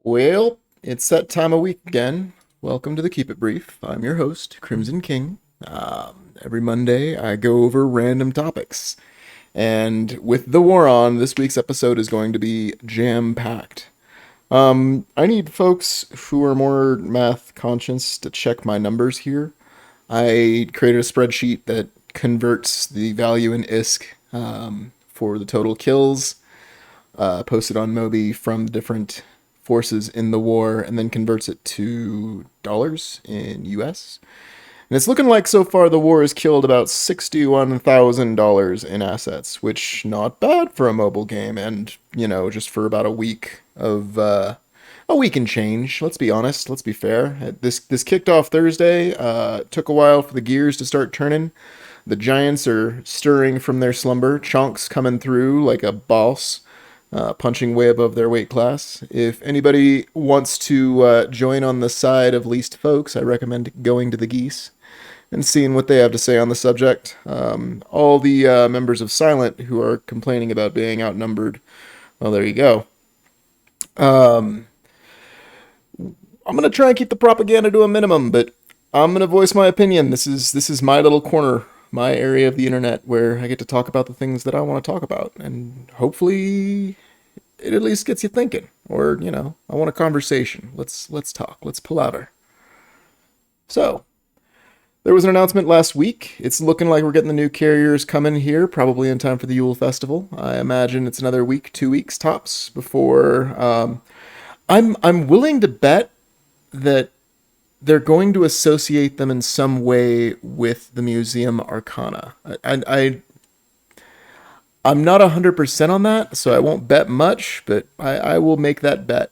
Well, it's that time of week again. Welcome to the Keep It Brief. I'm your host, Crimson King. Every Monday, I go over random topics. And with the war on, this week's episode is going to be jam-packed. I need folks who are more math conscious to check my numbers here. I created a spreadsheet that converts the value in ISK for the total kills, posted on Moby from the different forces in the war, and then converts it to dollars in US. And it's looking like so far the war has killed about $61,000 in assets, which not bad for a mobile game, and just for about a week and change. Let's be honest. Let's be fair. This kicked off Thursday. Took a while for the gears to start turning. The Giants are stirring from their slumber. Chonks coming through like a boss, punching way above their weight class. If anybody wants to join on the side of least folks, I recommend going to the Geese and seeing what they have to say on the subject. All the members of Silent who are complaining about being outnumbered, well, there you go. I'm gonna try and keep the propaganda to a minimum, but I'm gonna voice my opinion. This is my little corner, my area of the internet where I get to talk about the things that I want to talk about, and hopefully it at least gets you thinking. Or I want a conversation. Let's talk. Let's palaver. So there was an announcement last week. It's looking like we're getting the new carriers coming here, probably in time for the Yule Festival. I imagine it's another week, 2 weeks tops before. I'm willing to bet that they're going to associate them in some way with the Museum Arcana. I'm not 100% on that, so I won't bet much, but I will make that bet.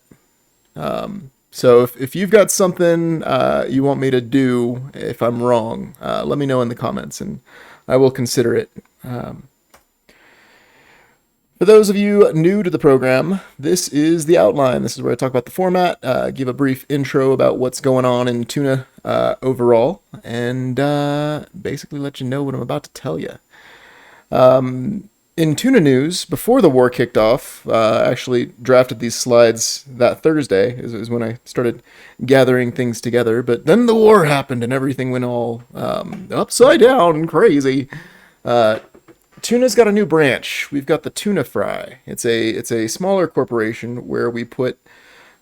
So if you've got something you want me to do, if I'm wrong, let me know in the comments, and I will consider it. For those of you new to the program, this is the outline. This is where I talk about the format, give a brief intro about what's going on in tuna overall, and basically let you know what I'm about to tell you. In tuna news, before the war kicked off, I actually drafted these slides that Thursday, is when I started gathering things together, but then the war happened and everything went all upside down and crazy. Tuna's got a new branch. We've got the Tuna Fry. It's a smaller corporation where we put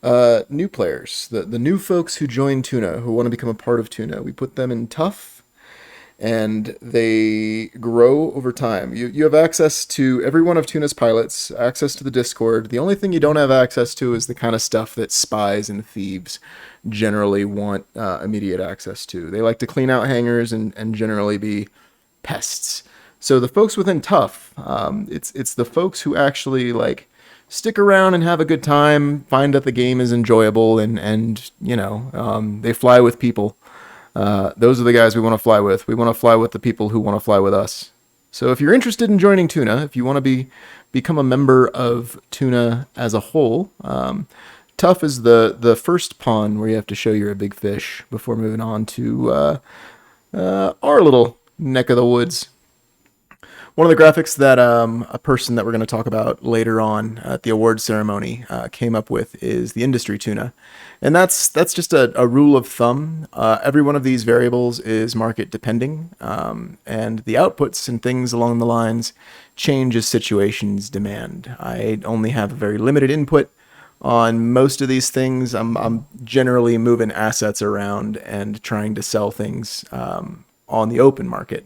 new players, the new folks who join Tuna, who want to become a part of Tuna. We put them in tough, and they grow over time. You have access to every one of Tuna's pilots, access to the Discord. The only thing you don't have access to is the kind of stuff that spies and thieves generally want immediate access to. They like to clean out hangars and generally be pests. So the folks within Tough, it's the folks who actually stick around and have a good time, find that the game is enjoyable, and they fly with people. Those are the guys we want to fly with. We want to fly with the people who want to fly with us. So if you're interested in joining Tuna, if you want to become a member of Tuna as a whole, Tough is the first pond where you have to show you're a big fish before moving on to our little neck of the woods. One of the graphics that a person that we're going to talk about later on at the award ceremony came up with is the industry tuna. And that's just a rule of thumb. Every one of these variables is market depending, and the outputs and things along the lines change as situations demand. I only have a very limited input on most of these things. I'm generally moving assets around and trying to sell things on the open market,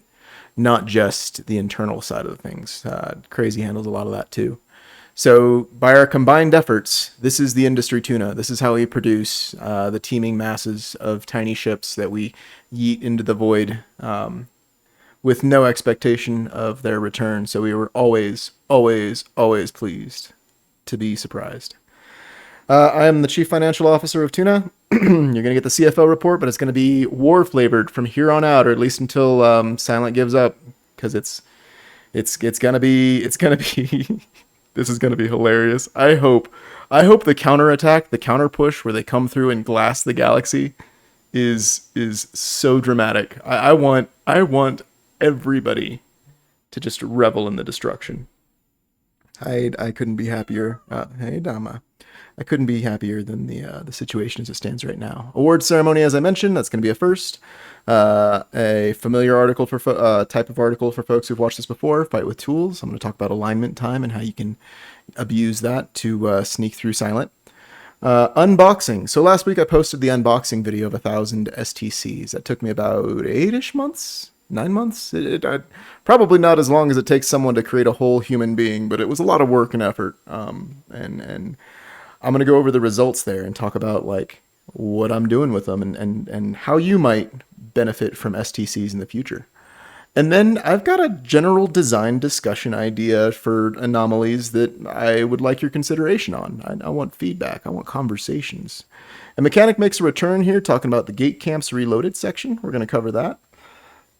not just the internal side of the things. Crazy handles a lot of that too. So by our combined efforts, this is the industry tuna. This is how we produce the teeming masses of tiny ships that we yeet into the void with no expectation of their return. So we were always, always, always pleased to be surprised. I am the Chief Financial Officer of Tuna. You're going to get the CFO report, but it's going to be war flavored from here on out, or at least until Silent gives up, because it's going to be this is going to be hilarious. I hope the counterattack, the counter push where they come through and glass the galaxy is so dramatic. I want everybody to just revel in the destruction. I couldn't be happier. Hey Dama. I couldn't be happier than the situation as it stands right now. Award ceremony, as I mentioned, that's going to be a first. A familiar article for type of article for folks who've watched this before. Fight with tools. I'm going to talk about alignment time and how you can abuse that to sneak through silent. Unboxing. So last week I posted the unboxing video of 1,000 STCs. That took me about 8-ish months. 9 months? Probably not as long as it takes someone to create a whole human being, but it was a lot of work and effort. And I'm going to go over the results there and talk about like what I'm doing with them and how you might benefit from STCs in the future. And then I've got a general design discussion idea for anomalies that I would like your consideration on. I want feedback. I want conversations. A mechanic makes a return here talking about the gate camps reloaded section. We're going to cover that.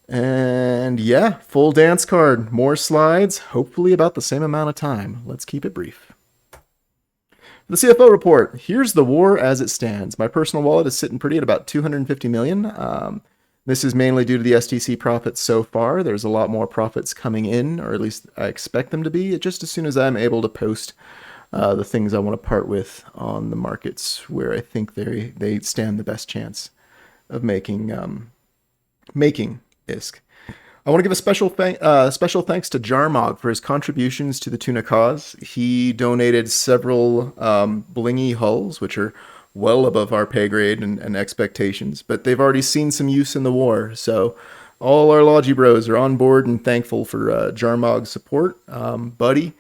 And yeah, full dance card, more slides, hopefully about the same amount of time. Let's keep it brief. The CFO report. Here's the war as it stands. My personal wallet is sitting pretty at about 250 million. This is mainly due to the STC profits so far. There's a lot more profits coming in, or at least I expect them to be, just as soon as I'm able to post the things I want to part with on the markets where I think they stand the best chance of making ISK. I want to give a special thanks to Jarmog for his contributions to the tuna cause. He donated several blingy hulls, which are well above our pay grade and expectations, but they've already seen some use in the war. So all our Logi bros are on board and thankful for Jarmog's support. Buddy,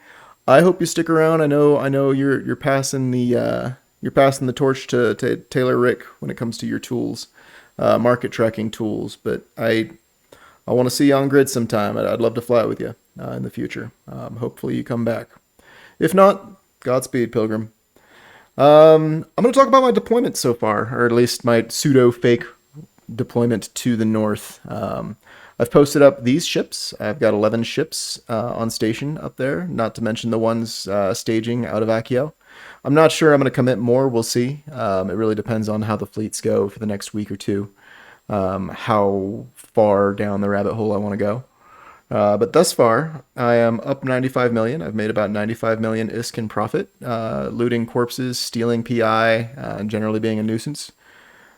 I hope you stick around. I know you're passing the torch to Taylor Rick when it comes to your tools, market tracking tools, but I want to see you on grid sometime. I'd love to fly with you in the future. Hopefully you come back. If not, Godspeed, Pilgrim. I'm going to talk about my deployment so far, or at least my pseudo-fake deployment to the north. I've posted up these ships. I've got 11 ships on station up there, not to mention the ones staging out of Akio. I'm not sure I'm going to commit more. We'll see. It really depends on how the fleets go for the next week or two, how far down the rabbit hole I want to go. But thus far, I am up 95 million. I've made about 95 million ISK in profit, looting corpses, stealing PI, and generally being a nuisance.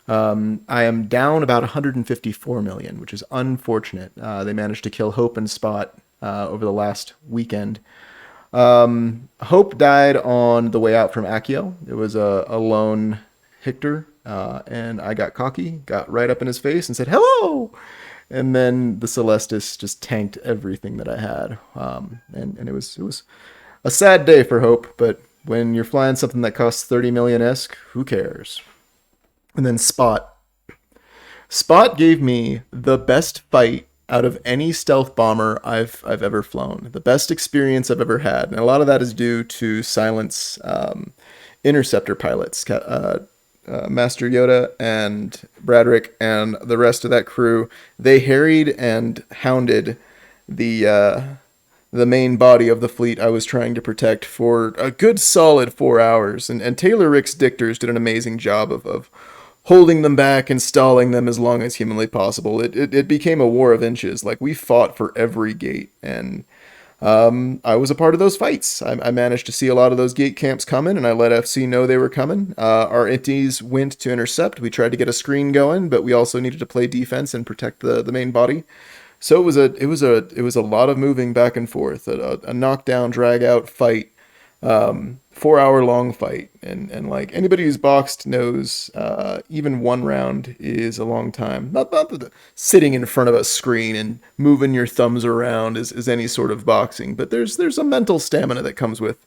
I am down about 154 million, which is unfortunate. They managed to kill Hope and Spot over the last weekend. Hope died on the way out from Akio. It was a lone Hictor, and I got cocky, got right up in his face and said, "Hello!" And then the Celestis just tanked everything that I had. And it was a sad day for Hope, but when you're flying something that costs 30 million ISK, who cares? And then Spot. Spot gave me the best fight out of any stealth bomber I've ever flown. The best experience I've ever had. And a lot of that is due to Silence interceptor pilots. Master Yoda and Bradrick and the rest of that crew, they harried and hounded the main body of the fleet I was trying to protect for a good solid 4 hours. And Taylor Rick's dictors did an amazing job of holding them back and stalling them as long as humanly possible. It became a war of inches. Like, we fought for every gate, and I was a part of those fights. I managed to see a lot of those gate camps coming, and I let FC know they were coming. Our inties went to intercept. We tried to get a screen going, but we also needed to play defense and protect the main body. So it was a lot of moving back and forth, a knockdown, drag out fight, 4-hour long fight, and like anybody who's boxed knows, even one round is a long time. Not that sitting in front of a screen and moving your thumbs around is any sort of boxing, but there's a mental stamina that comes with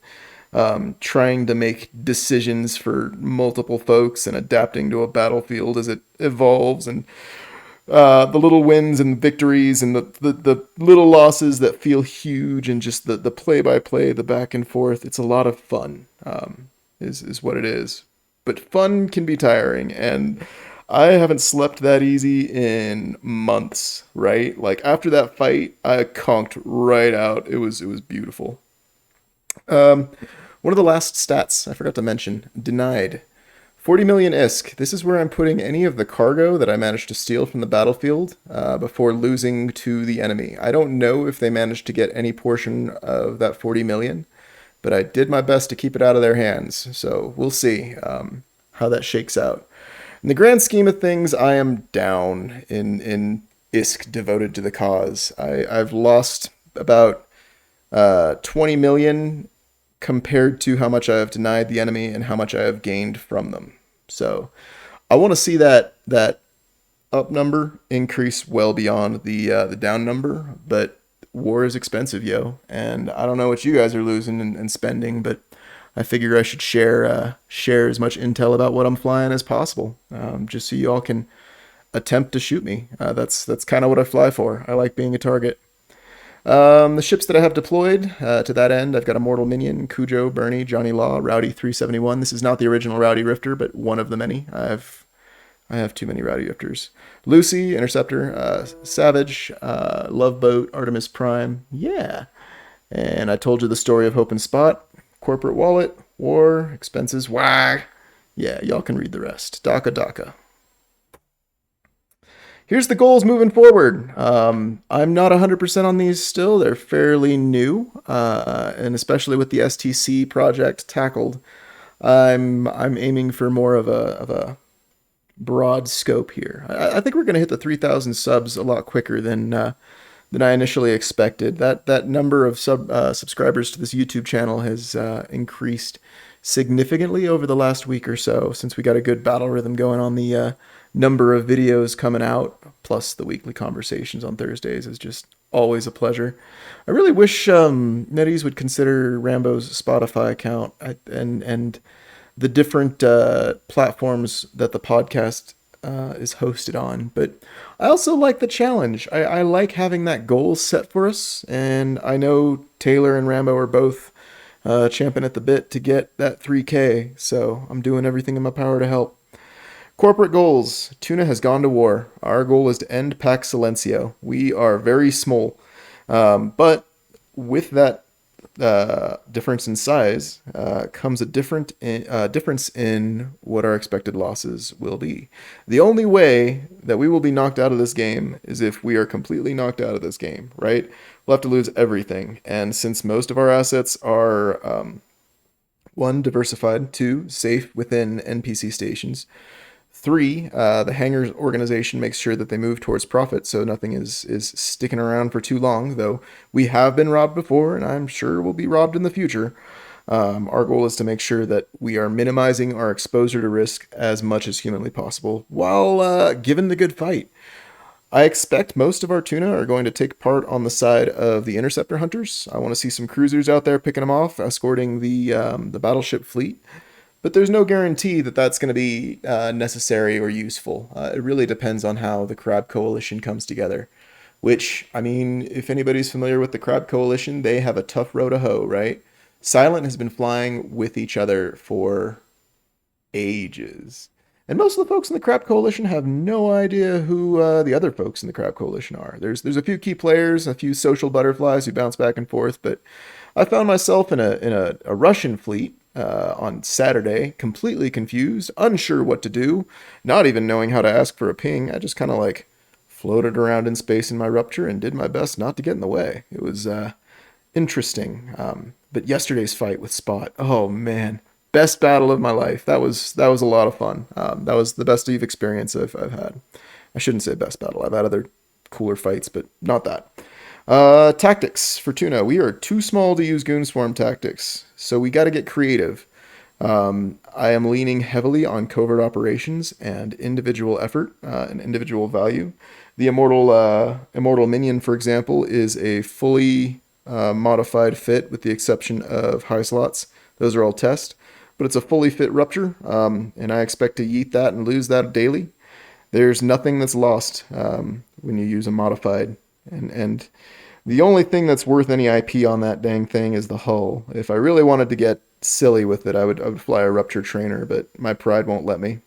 trying to make decisions for multiple folks and adapting to a battlefield as it evolves, and the little wins and victories and the little losses that feel huge, and just the play-by-play, the back and forth. It's a lot of fun, is what it is. But fun can be tiring, and I haven't slept that easy in months, right? Like, after that fight, I conked right out. It was beautiful. One of the last stats I forgot to mention, denied. 40 million ISK. This is where I'm putting any of the cargo that I managed to steal from the battlefield before losing to the enemy. I don't know if they managed to get any portion of that 40 million. but I did my best to keep it out of their hands. So we'll see how that shakes out. In the grand scheme of things, I am down in ISK devoted to the cause. I've lost about 20 million compared to how much I have denied the enemy and how much I have gained from them. So I want to see that up number increase well beyond the down number, but war is expensive, yo, and I don't know what you guys are losing and spending, but I figure I should share as much intel about what I'm flying as possible, just so you all can attempt to shoot me. That's kind of what I fly for. I like being a target. The ships that I have deployed to that end, I've got Immortal Minion, Cujo, Bernie, Johnny Law, Rowdy 371. This is not the original Rowdy Rifter, but one of the many. I have too many Rowdy Rifters. Lucy, Interceptor, Savage, Love Boat, Artemis Prime. Yeah. And I told you the story of Hope and Spot, Corporate Wallet, War, Expenses, wah. Yeah, y'all can read the rest. DACA. Here's the goals moving forward. I'm not 100% on these still. They're fairly new, and especially with the STC project tackled, I'm aiming for more of a broad scope here. I think we're going to hit the 3,000 subs a lot quicker than I initially expected. That number of subscribers to this YouTube channel has increased significantly over the last week or so, since we got a good battle rhythm going on. The number of videos coming out, plus the weekly conversations on Thursdays, is just always a pleasure. I really wish NetEase would consider Rambo's Spotify account and the different platforms that the podcast is hosted on. But I also like the challenge. I like having that goal set for us, and I know Taylor and Rambo are both champing at the bit to get that 3K, so I'm doing everything in my power to help. Corporate goals. Tuna has gone to war. Our goal is to end Pax Silencio. We are very small, but with that difference in size comes a difference in what our expected losses will be. The only way that we will be knocked out of this game is if we are completely knocked out of this game, right? We'll have to lose everything. And since most of our assets are, 1, diversified, 2, safe within NPC stations, 3, the hangars organization makes sure that they move towards profit, so nothing is sticking around for too long, though we have been robbed before, and I'm sure we'll be robbed in the future. Our goal is to make sure that we are minimizing our exposure to risk as much as humanly possible, while giving the good fight. I expect most of our tuna are going to take part on the side of the interceptor hunters. I want to see some cruisers out there picking them off, escorting the battleship fleet. But there's no guarantee that that's going to be necessary or useful. It really depends on how the Crab Coalition comes together. Which, I mean, if anybody's familiar with the Crab Coalition, they have a tough row to hoe, right? Silent has been flying with each other for ages. And most of the folks in the Crab Coalition have no idea who the other folks in the Crab Coalition are. There's a few key players, a few social butterflies who bounce back and forth, but I found myself in a Russian fleet on Saturday, completely confused, unsure what to do, not even knowing how to ask for a ping. I just kind of like floated around in space in my Rupture and did my best not to get in the way. It was interesting. But yesterday's fight with Spot, oh man, best battle of my life. That was a lot of fun. That was the best Eve experience I've had. I shouldn't say best battle. I've had other cooler fights, but not that. Tactics for Tuna. We are too small to use Goon Swarm tactics, so we got to get creative. I am leaning heavily on covert operations and individual effort and individual value. The Immortal Minion, for example, is a fully modified fit with the exception of high slots. Those are all test, but it's a fully fit Rupture, and I expect to yeet that and lose that daily. There's nothing that's lost when you use a modified, and the only thing that's worth any IP on that dang thing is the hull. If I really wanted to get silly with it, I would fly a Rupture trainer, but my pride won't let me.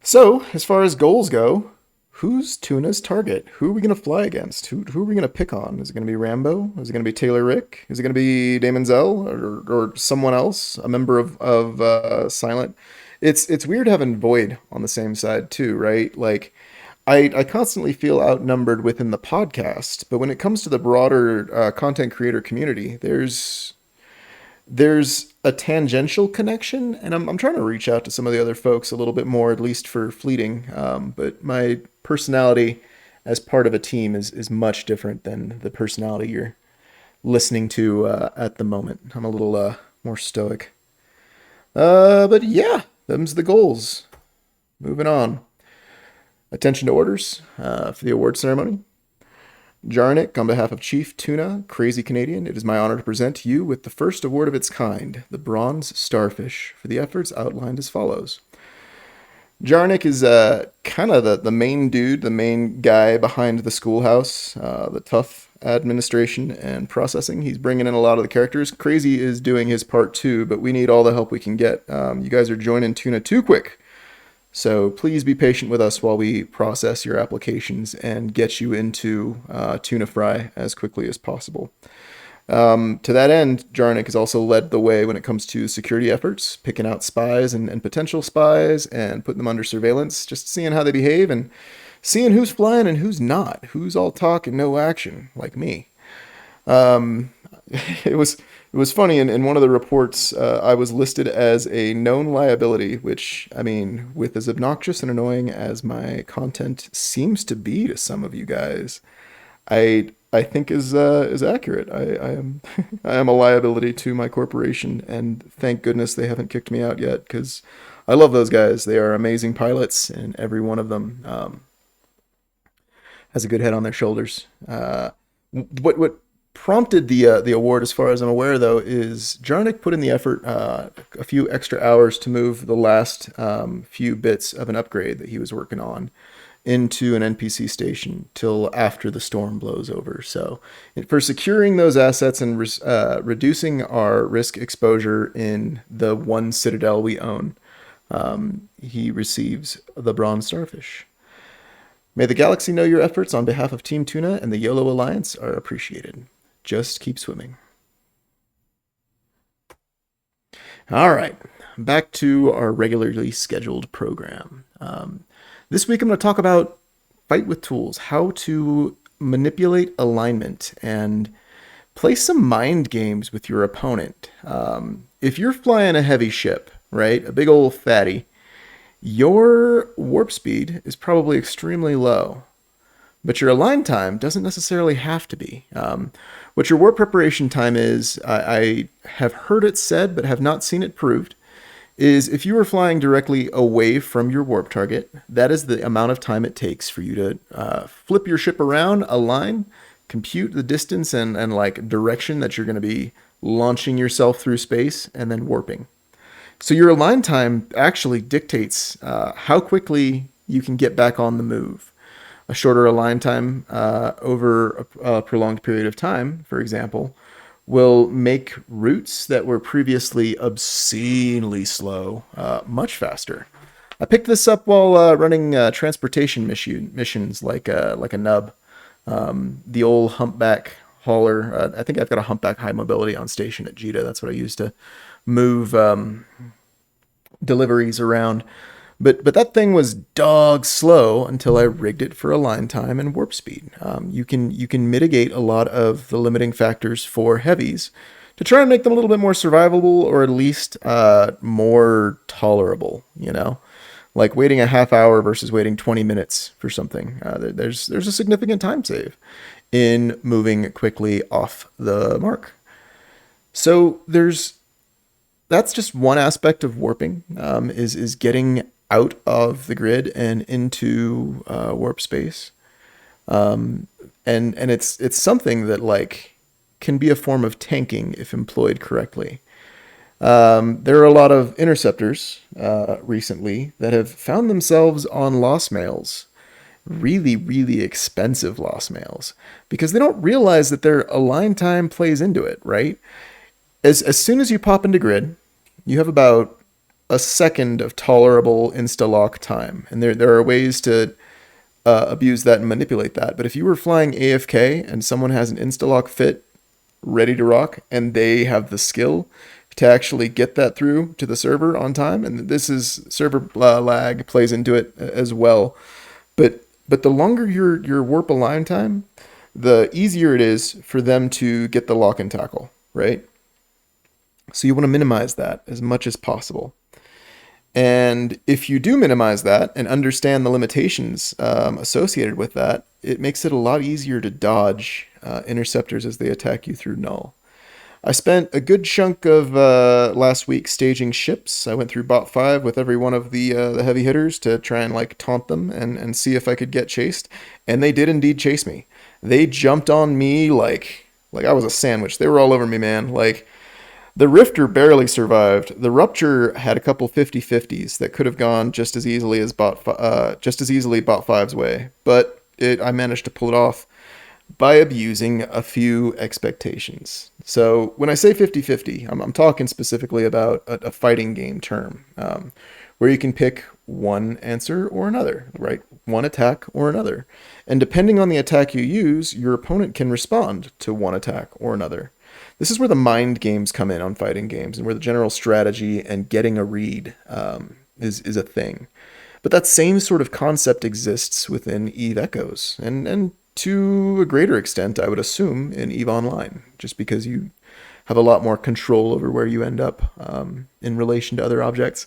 So, as far as goals go, who's Tuna's target? Who are we going to fly against? Who are we going to pick on? Is it going to be Rambo? Is it going to be Taylor Rick? Is it going to be Damon Zell or someone else, a member of Silent? It's weird having Void on the same side too, right? Like, I constantly feel outnumbered within the podcast, but when it comes to the broader content creator community, there's There's a tangential connection, and I'm trying to reach out to some of the other folks a little bit more, at least for fleeting. But my personality as part of a team is much different than the personality you're listening to at the moment. I'm a little more stoic. But yeah, them's the goals. Moving on. Attention to orders for the award ceremony. Jarnik, on behalf of Chief Tuna, Crazy Canadian, it is my honor to present you with the first award of its kind, the Bronze Starfish, for the efforts outlined as follows. Jarnik is kind of the main dude, the main guy behind the schoolhouse, the tough administration and processing. He's bringing in a lot of the characters. Crazy is doing his part too, but we need all the help we can get. You guys are joining Tuna too quick. So please be patient with us while we process your applications and get you into tuna fry as quickly as possible. To that end, Jarnik has also led the way when it comes to security efforts, picking out spies and potential spies and putting them under surveillance, just seeing how they behave and seeing who's flying and who's not, who's all talk and no action, like me. Um, it was funny in one of the reports. I was listed as a known liability, which I mean, with as obnoxious and annoying as my content seems to be to some of you guys, I think is accurate. I am I am a liability to my corporation, and thank goodness they haven't kicked me out yet because I love those guys. They are amazing pilots, and every one of them has a good head on their shoulders. What prompted the award, as far as I'm aware, though, is Jarnik put in the effort a few extra hours to move the last few bits of an upgrade that he was working on into an NPC station till after the storm blows over. So, for securing those assets and reducing our risk exposure in the one citadel we own, he receives the Bronze Starfish. May the galaxy know your efforts on behalf of Team Tuna and the YOLO Alliance are appreciated. Just keep swimming. All right, back to our regularly scheduled program. This week I'm going to talk about fight with tools, how to manipulate alignment and play some mind games with your opponent. If you're flying a heavy ship, right, a big old fatty, your warp speed is probably extremely low, but your align time doesn't necessarily have to be. What your warp preparation time is, I have heard it said but have not seen it proved, is if you are flying directly away from your warp target, that is the amount of time it takes for you to flip your ship around, align, compute the distance and like direction that you're going to be launching yourself through space and then warping. So your align time actually dictates how quickly you can get back on the move. A shorter align time over a prolonged period of time, for example, will make routes that were previously obscenely slow much faster. I picked this up while running transportation missions like a nub. The old humpback hauler. I think I've got a humpback high mobility on station at Jita. That's what I used to move deliveries around. But that thing was dog slow until I rigged it for align time and warp speed. You can mitigate a lot of the limiting factors for heavies to try and make them a little bit more survivable or at least more tolerable. You know, like waiting a half hour versus waiting 20 minutes for something. There's a significant time save in moving quickly off the mark. So that's just one aspect of warping, is getting out of the grid and into warp space. And it's something that like can be a form of tanking if employed correctly. There are a lot of interceptors recently that have found themselves on lost mails, really, really expensive lost mails, because they don't realize that their align time plays into it, right? As soon as you pop into grid, you have about a second of tolerable insta-lock time. And there are ways to abuse that and manipulate that. But if you were flying AFK and someone has an insta-lock fit ready to rock and they have the skill to actually get that through to the server on time, and this is server lag plays into it as well. But the longer your warp align time, the easier it is for them to get the lock and tackle, right? So you want to minimize that as much as possible. And if you do minimize that and understand the limitations associated with that, it makes it a lot easier to dodge interceptors as they attack you through null. I spent a good chunk of last week staging ships. I went through bot 5 with every one of the heavy hitters to try and like taunt them and see if I could get chased. And they did indeed chase me. They jumped on me like I was a sandwich. They were all over me, man. Like the Rifter barely survived. The Rupture had a couple 50-50s that could have gone just as easily as bot 5's way, but I managed to pull it off by abusing a few expectations. So when I say 50-50, I'm talking specifically about a fighting game term, where you can pick one answer or another, right? One attack or another. And depending on the attack you use, your opponent can respond to one attack or another. This is where the mind games come in on fighting games, and where the general strategy and getting a read is a thing. But that same sort of concept exists within EVE Echoes, and to a greater extent, I would assume, in EVE Online, just because you have a lot more control over where you end up in relation to other objects.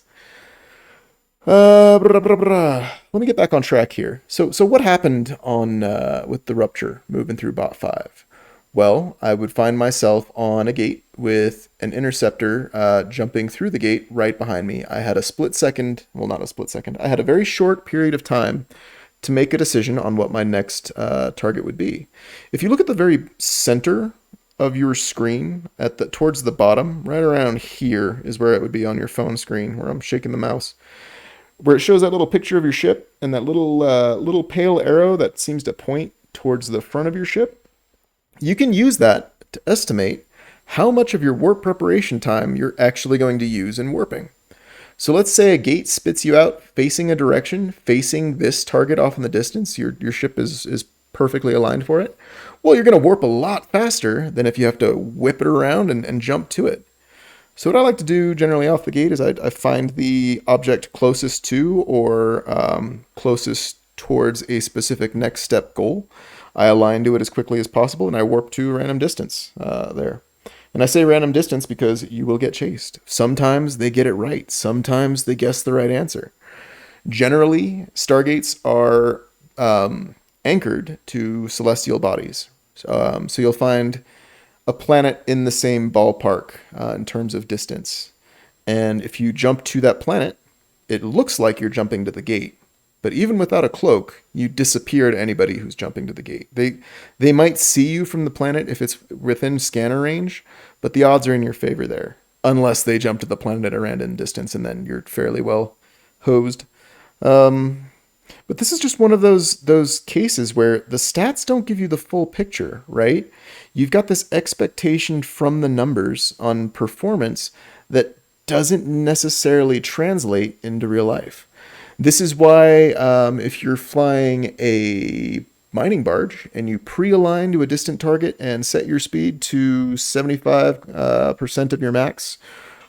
Let me get back on track here. So what happened on with the Rupture moving through bot 5? Well, I would find myself on a gate with an interceptor jumping through the gate right behind me. I had a split second, well, not a split second. I had a very short period of time to make a decision on what my next target would be. If you look at the very center of your screen, towards the bottom, right around here is where it would be on your phone screen, where I'm shaking the mouse, where it shows that little picture of your ship and that little pale arrow that seems to point towards the front of your ship. You can use that to estimate how much of your warp preparation time you're actually going to use in warping. So let's say a gate spits you out facing a direction, facing this target off in the distance. Your ship is perfectly aligned for it. Well, you're going to warp a lot faster than if you have to whip it around and jump to it. So what I like to do generally off the gate is I find the object closest to or closest towards a specific next step goal. I align to it as quickly as possible, and I warp to a random distance there. And I say random distance because you will get chased. Sometimes they get it right. Sometimes they guess the right answer. Generally, stargates are anchored to celestial bodies. So you'll find a planet in the same ballpark in terms of distance. And if you jump to that planet, it looks like you're jumping to the gate. But even without a cloak, you disappear to anybody who's jumping to the gate. They might see you from the planet if it's within scanner range, but the odds are in your favor there. Unless they jump to the planet at a random distance, and then you're fairly well hosed. But this is just one of those cases where the stats don't give you the full picture, right? You've got this expectation from the numbers on performance that doesn't necessarily translate into real life. This is why if you're flying a mining barge and you pre-align to a distant target and set your speed to 75% of your max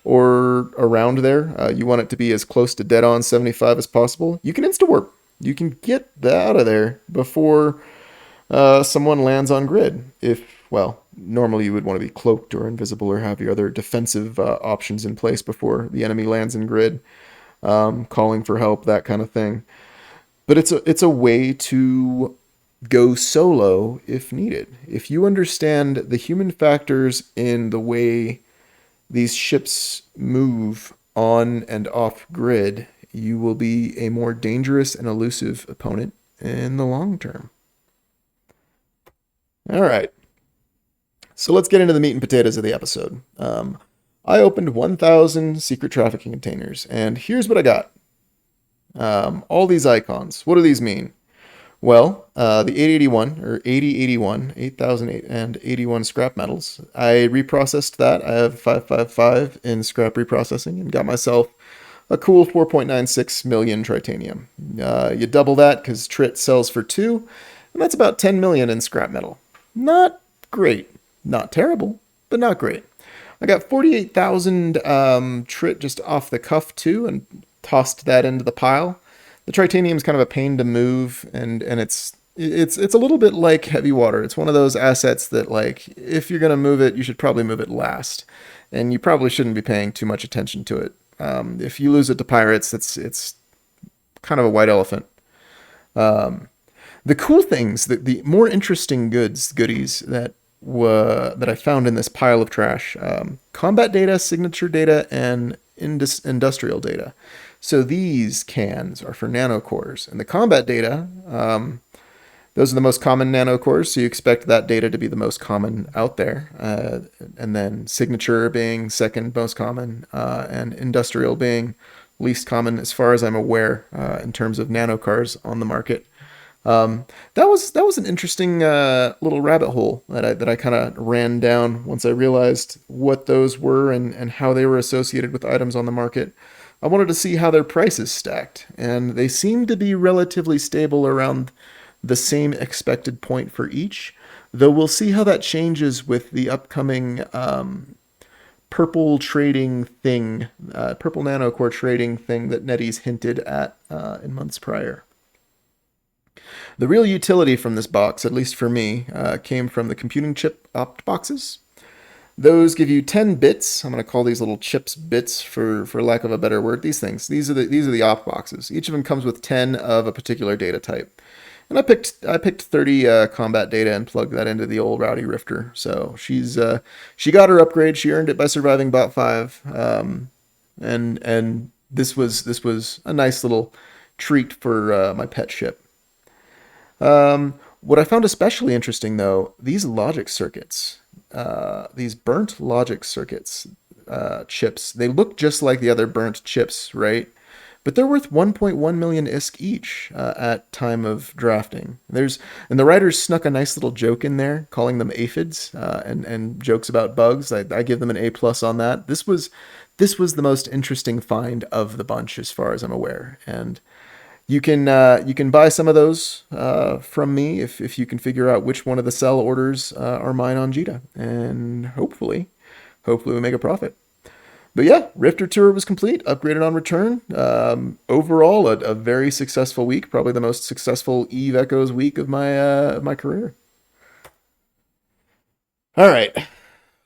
or around there, you want it to be as close to dead on 75 as possible, you can insta-warp. You can get out of there before someone lands on grid. Normally you would want to be cloaked or invisible or have your other defensive options in place before the enemy lands in grid. Calling for help, that kind of thing. But it's a way to go solo if needed. If you understand the human factors in the way these ships move on and off grid, you will be a more dangerous and elusive opponent in the long term. All right. So let's get into the meat and potatoes of the episode. I opened 1,000 secret trafficking containers, and here's what I got. All these icons. What do these mean? Well, the 881, or 8081, 8,081 scrap metals, I reprocessed that. I have 555 in scrap reprocessing and got myself a cool 4.96 million tritanium. You double that because Trit sells for 2, and that's about 10 million in scrap metal. Not great. Not terrible, but not great. I got 48,000 Trit just off the cuff too, and tossed that into the pile. The tritanium is kind of a pain to move, and it's a little bit like heavy water. It's one of those assets that, like, if you're gonna move it, you should probably move it last. and you probably shouldn't be paying too much attention to it. If you lose it to pirates, it's kind of a white elephant. The cool things, the more interesting goodies that I found in this pile of trash: combat data, signature data, and industrial data. So these cans are for nanocores, and the combat data, those are the most common nanocores. So you expect that data to be the most common out there, and then signature being second most common, and industrial being least common, as far as I'm aware, in terms of nanocars on the market. That was an interesting little rabbit hole that I kind of ran down once I realized what those were and how they were associated with items on the market. I wanted to see how their prices stacked, and they seem to be relatively stable around the same expected point for each. Though we'll see how that changes with the upcoming purple trading thing, purple nanocore trading thing that NetEase hinted at in months prior. The real utility from this box, at least for me, came from the computing chip opt boxes. Those give you 10 bits. I'm going to call these little chips bits for lack of a better word. These are the opt boxes. Each of them comes with 10 of a particular data type. And I picked 30 combat data and plugged that into the old Rowdy Rifter. So she got her upgrade. She earned it by surviving bot 5. And this was a nice little treat for my pet ship. What I found especially interesting, though, these logic circuits, these burnt logic circuits, chips, they look just like the other burnt chips, right? But they're worth 1.1 million ISK each at time of drafting. And the writers snuck a nice little joke in there, calling them aphids, and jokes about bugs. I give them an A+ on that. This was the most interesting find of the bunch, as far as I'm aware, and you can buy some of those from me if you can figure out which one of the sell orders are mine on Jita, and hopefully we make a profit. But yeah, Rifter tour was complete, upgraded on return. Overall, a very successful week, probably the most successful Eve Echoes week of my career. All right,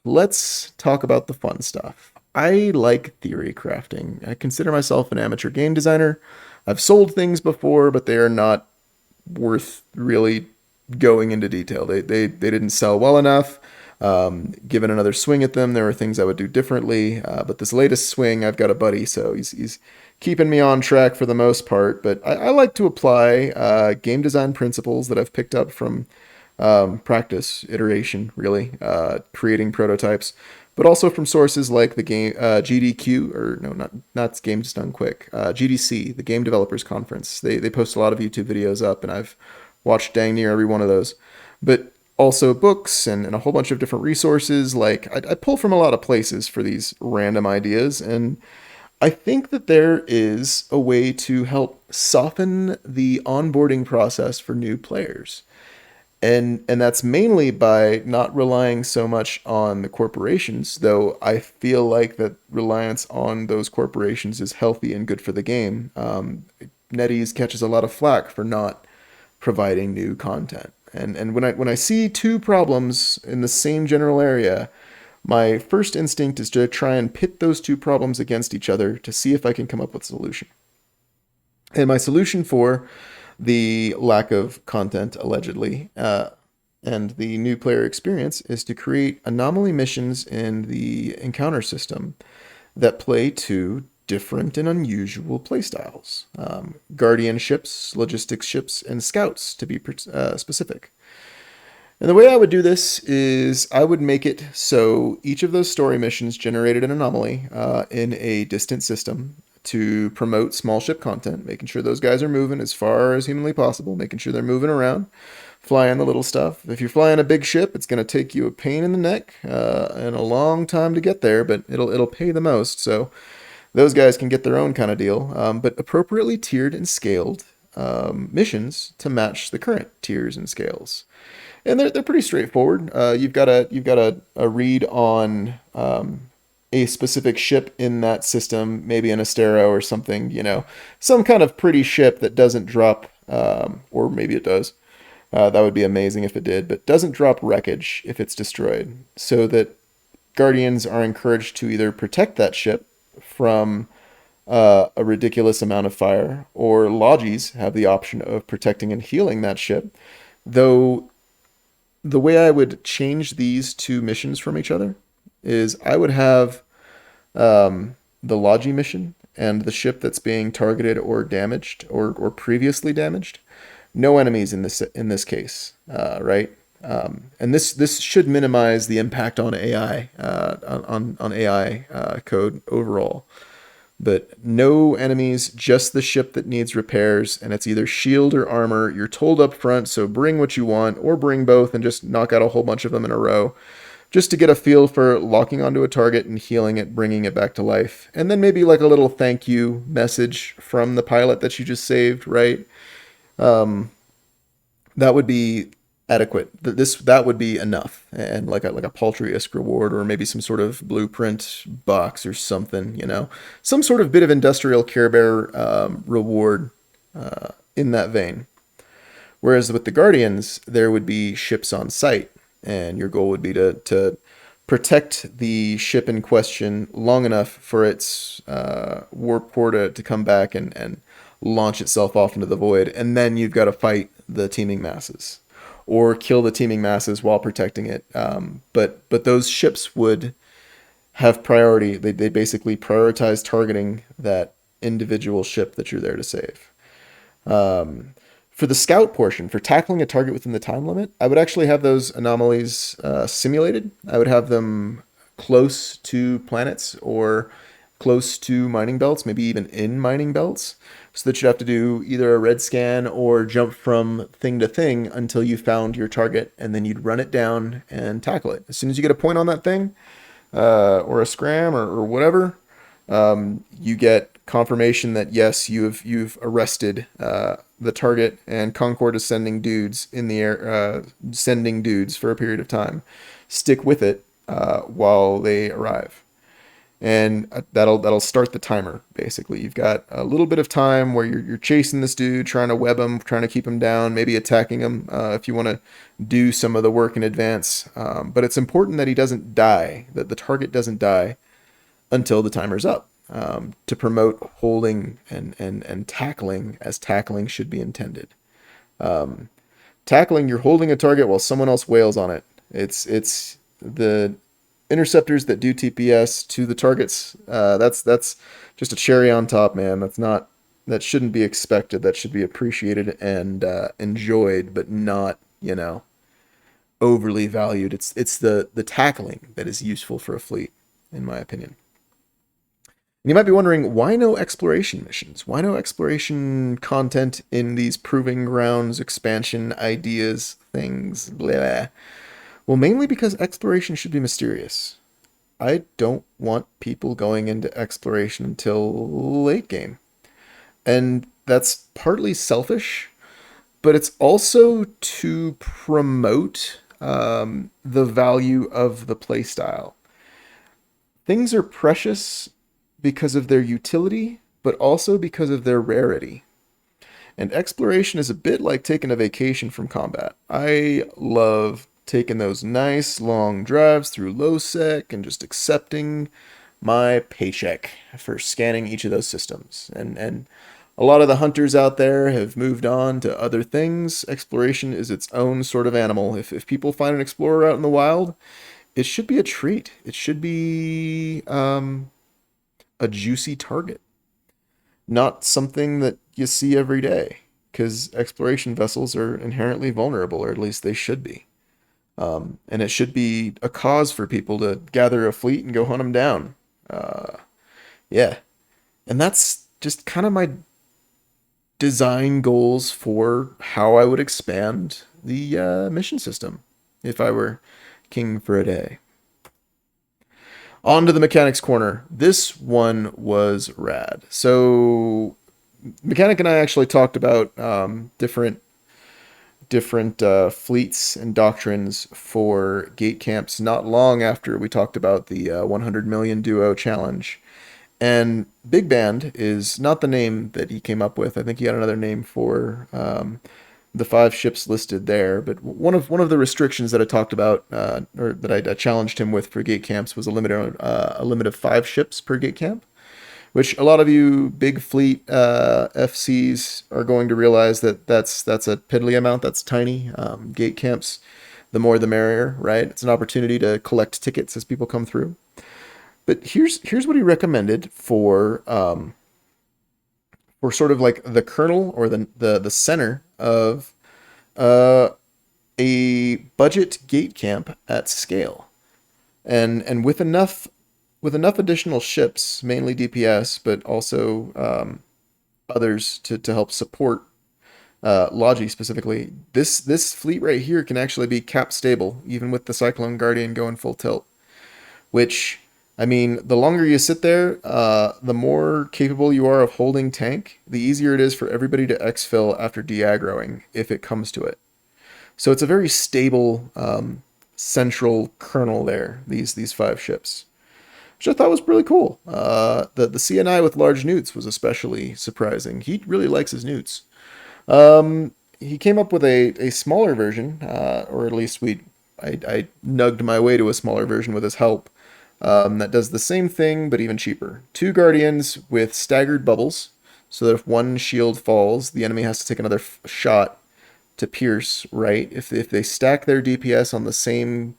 let's talk about the fun stuff. I like theory crafting. I consider myself an amateur game designer. I've sold things before, but they are not worth really going into detail. They didn't sell well enough. Given another swing at them, there are things I would do differently. But this latest swing, I've got a buddy, so he's keeping me on track for the most part. But I like to apply game design principles that I've picked up from practice, iteration, really, creating prototypes, but also from sources like the game GDQ, or no, not Games Done Quick, GDC, the Game Developers Conference. They post a lot of YouTube videos up, and I've watched dang near every one of those. But also books and a whole bunch of different resources. Like I pull from a lot of places for these random ideas, and I think that there is a way to help soften the onboarding process for new players. And that's mainly by not relying so much on the corporations, though I feel like that reliance on those corporations is healthy and good for the game. NetEase catches a lot of flack for not providing new content. And when I see two problems in the same general area, my first instinct is to try and pit those two problems against each other to see if I can come up with a solution. And my solution for the lack of content, allegedly, and the new player experience is to create anomaly missions in the encounter system that play to different and unusual playstyles. Guardian ships, logistics ships, and scouts, to be specific. And the way I would do this is I would make it so each of those story missions generated an anomaly in a distant system to promote small ship content, making sure those guys are moving as far as humanly possible, making sure they're moving around, flying the little stuff. If you're flying a big ship, it's going to take you a pain in the neck and a long time to get there, but it'll pay the most. So those guys can get their own kind of deal, but appropriately tiered and scaled missions to match the current tiers and scales. And they're pretty straightforward. You've got a read on a specific ship in that system, maybe an Astero or something, some kind of pretty ship that doesn't drop, or maybe it does. That would be amazing if it did, but doesn't drop wreckage if it's destroyed. So that Guardians are encouraged to either protect that ship from a ridiculous amount of fire, or Logis have the option of protecting and healing that ship. Though the way I would change these two missions from each other is I would have the Logi mission and the ship that's being targeted or damaged or previously damaged. No enemies in this case, right? And this should minimize the impact on AI on AI code overall. But no enemies, just the ship that needs repairs, and it's either shield or armor. You're told up front, so bring what you want, or bring both and just knock out a whole bunch of them in a row, just to get a feel for locking onto a target and healing it, bringing it back to life. And then maybe like a little thank you message from the pilot that you just saved, right? That would be adequate. That would be enough, and like a paltry ISK reward, or maybe some sort of blueprint box or something. Some sort of bit of industrial Care Bear reward in that vein. Whereas with the Guardians, there would be ships on site, and your goal would be to protect the ship in question long enough for its warp core to come back and launch itself off into the void, and then you've got to fight the teeming masses, or kill the teeming masses while protecting it. But those ships would have priority. They basically prioritize targeting that individual ship that you're there to save. For the scout portion, for tackling a target within the time limit, I would actually have those anomalies simulated. I would have them close to planets or close to mining belts, maybe even in mining belts, so that you'd have to do either a red scan or jump from thing to thing until you found your target, and then you'd run it down and tackle it. As soon as you get a point on that thing, or a scram or whatever, you get confirmation that yes, you've arrested the target, and Concord is sending dudes in the air, sending dudes for a period of time. Stick with it while they arrive. And that'll start the timer. Basically, you've got a little bit of time where you're chasing this dude, trying to web him, trying to keep him down, maybe attacking him if you want to do some of the work in advance. But it's important that he doesn't die, that the target doesn't die until the timer's up, to promote holding and tackling as tackling should be intended. Tackling, you're holding a target while someone else wails on it. It's the interceptors that do TPS to the targets. That's just a cherry on top, man. That shouldn't be expected. That should be appreciated and enjoyed, but not, overly valued. It's the tackling that is useful for a fleet, in my opinion. And you might be wondering, why no exploration missions? Why no exploration content in these proving grounds, expansion ideas, things, blah. Well, mainly because exploration should be mysterious. I don't want people going into exploration until late game. And that's partly selfish, but it's also to promote the value of the playstyle. Things are precious because of their utility, but also because of their rarity. And exploration is a bit like taking a vacation from combat. I love taking those nice long drives through low sec and just accepting my paycheck for scanning each of those systems. And a lot of the hunters out there have moved on to other things. Exploration is its own sort of animal. If people find an explorer out in the wild, it should be a treat. It should be a juicy target, not something that you see every day, because exploration vessels are inherently vulnerable, or at least they should be. And it should be a cause for people to gather a fleet and go hunt them down. Yeah. And that's just kind of my design goals for how I would expand the mission system if I were king for a day. On to the mechanics corner. This one was rad. So Mechanic and I actually talked about different fleets and doctrines for gate camps not long after we talked about the 100 million duo challenge. And Big Band is not the name that he came up with. I think he had another name for the 5 ships listed there. But one of the restrictions that I talked about, or that I challenged him with for gate camps, was a limit of 5 ships per gate camp, which a lot of you big fleet FCs are going to realize that that's a piddly amount. That's tiny. Gate camps, the more the merrier, right? It's an opportunity to collect tickets as people come through. But here's what he recommended for sort of like the kernel, or the center of uh, a budget gate camp at scale, and with enough additional ships, mainly DPS, but also others to help support Logi specifically. This fleet right here can actually be cap stable, even with the Cyclone Guardian going full tilt. Which, I mean, the longer you sit there, the more capable you are of holding tank, the easier it is for everybody to exfil after de-aggroing, if it comes to it. So it's a very stable central kernel there, these 5 ships, which I thought was really cool. The CNI with large newts was especially surprising. He really likes his newts. He came up with a smaller version, or at least I nugged my way to a smaller version with his help, that does the same thing but even cheaper. 2 guardians with staggered bubbles, so that if one shield falls, the enemy has to take another shot to pierce, right? If they stack their DPS on the same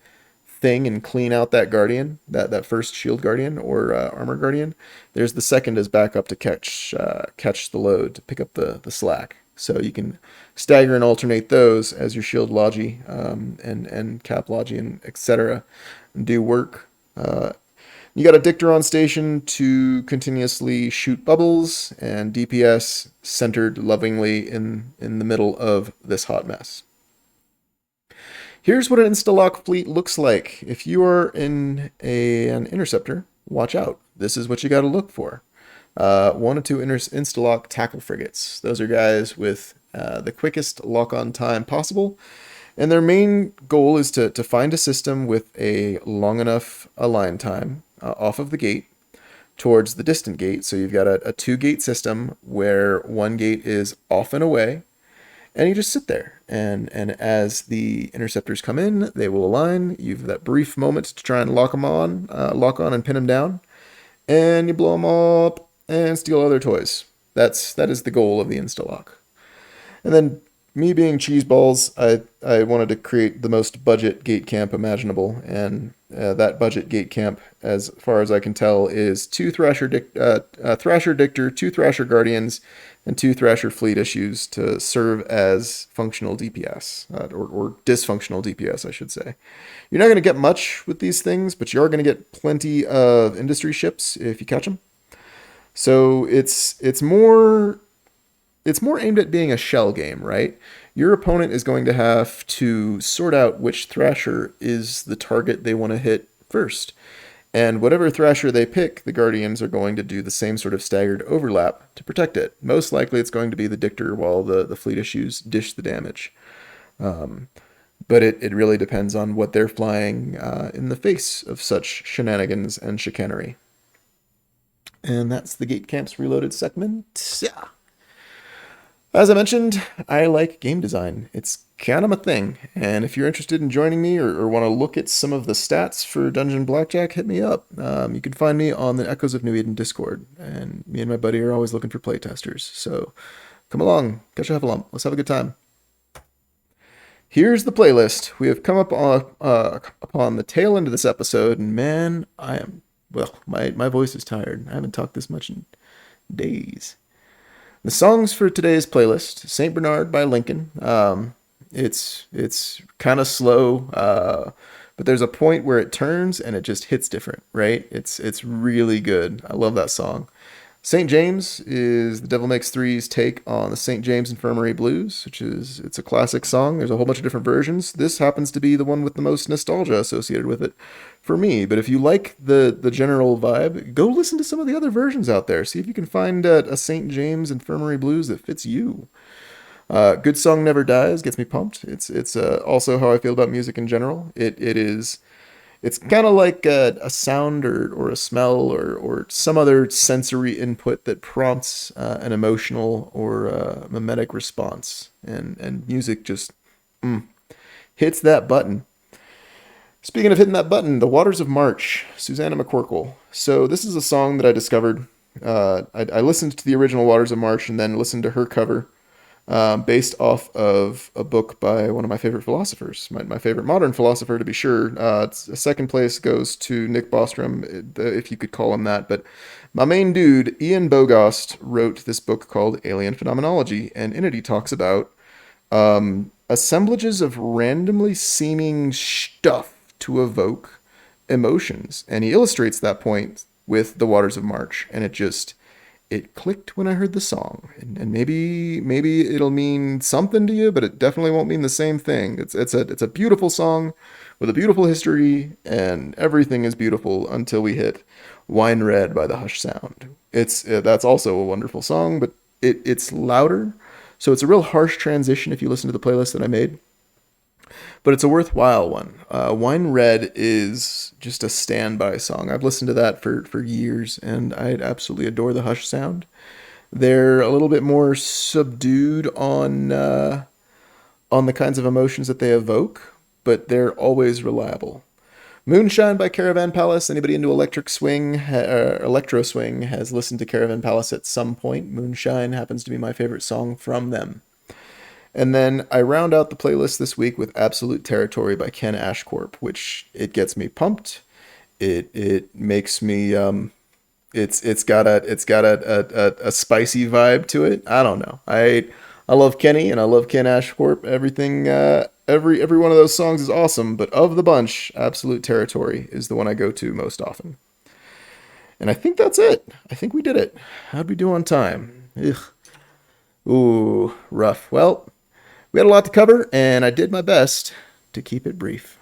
thing and clean out that guardian, that first shield guardian or armor guardian, there's the second as backup to catch the load, to pick up the slack. So you can stagger and alternate those as your shield logi, and cap logi, and etc. do work. You got a dictor on station to continuously shoot bubbles, and DPS centered lovingly in the middle of this hot mess. Here's what an Instalock fleet looks like. If you are in an interceptor, watch out. This is what you got to look for. 1 or 2 Instalock tackle frigates. Those are guys with the quickest lock-on time possible. And their main goal is to find a system with a long enough align time off of the gate towards the distant gate. So you've got a 2-gate system where 1 gate is off and away, and you just sit there. And as the interceptors come in, they will align. You've that brief moment to try and lock on and pin them down, and you blow them up and steal other toys. That is the goal of the Instalock. And then, me being cheeseballs, I wanted to create the most budget gate camp imaginable, and that budget gate camp, as far as I can tell, is 2 Thrasher Dictor, 2 Thrasher Guardians, and 2 Thrasher Fleet issues to serve as functional DPS, or dysfunctional DPS, I should say. You're not going to get much with these things, but you are going to get plenty of industry ships if you catch them. So it's more aimed at being a shell game, right? Your opponent is going to have to sort out which Thrasher is the target they want to hit first. And whatever Thrasher they pick, the Guardians are going to do the same sort of staggered overlap to protect it. Most likely it's going to be the Dictor, while the fleet issues dish the damage. But it really depends on what they're flying in the face of such shenanigans and chicanery. And that's the Gate Camps Reloaded segment. Yeah. As I mentioned, I like game design. It's kind of my thing. And if you're interested in joining me, or want to look at some of the stats for Dungeon Blackjack, hit me up. You can find me on the Echoes of New Eden Discord. And me and my buddy are always looking for playtesters. So come along, catch a lump. Let's have a good time. Here's the playlist. We have come up upon the tail end of this episode, and man, my voice is tired. I haven't talked this much in days. The songs for today's playlist: Saint Bernard by Lincoln. It's kind of slow, but there's a point where it turns and it just hits different, right? It's really good. I love that song. St. James is the Devil Makes Three's take on the St. James Infirmary Blues, it's a classic song. There's a whole bunch of different versions. This happens to be the one with the most nostalgia associated with it for me. But if you like the general vibe, go listen to some of the other versions out there. See if you can find a St. James Infirmary Blues that fits you. Good Song Never Dies gets me pumped. It's also how I feel about music in general. It's kind of like a sound or a smell or some other sensory input that prompts an emotional or mimetic response, and music just hits that button. Speaking of hitting that button, The Waters of March, Susanna McCorkle. So this is a song that I discovered. I listened to the original Waters of March and then listened to her cover, based off of a book by one of my favorite philosophers, my favorite modern philosopher to be sure. Second place goes to Nick Bostrom, if you could call him that. But my main dude, Ian Bogost, wrote this book called Alien Phenomenology, and in it he talks about assemblages of randomly seeming stuff to evoke emotions. And he illustrates that point with The Waters of March. And it clicked when I heard the song. And maybe it'll mean something to you, but it definitely won't mean the same thing. It's a beautiful song with a beautiful history, and everything is beautiful until we hit Wine Red by the Hush Sound. It's That's also a wonderful song, but it's louder. So it's a real harsh transition if you listen to the playlist that I made, but it's a worthwhile one. Wine Red is just a standby song. I've listened to that for years, and I absolutely adore the Hush Sound. They're a little bit more subdued on the kinds of emotions that they evoke, but they're always reliable. Moonshine by Caravan Palace. Anybody into electro swing has listened to Caravan Palace at some point. Moonshine happens to be my favorite song from them. And then I round out the playlist this week with Absolute Territory by Ken Ashcorp, which it gets me pumped. It makes me it's got a spicy vibe to it. I don't know. I love Kenny and I love Ken Ashcorp. Everything every one of those songs is awesome, but of the bunch, Absolute Territory is the one I go to most often. And I think that's it. I think we did it. How'd we do on time? Ugh. Ooh, rough. Well, we had a lot to cover, and I did my best to keep it brief.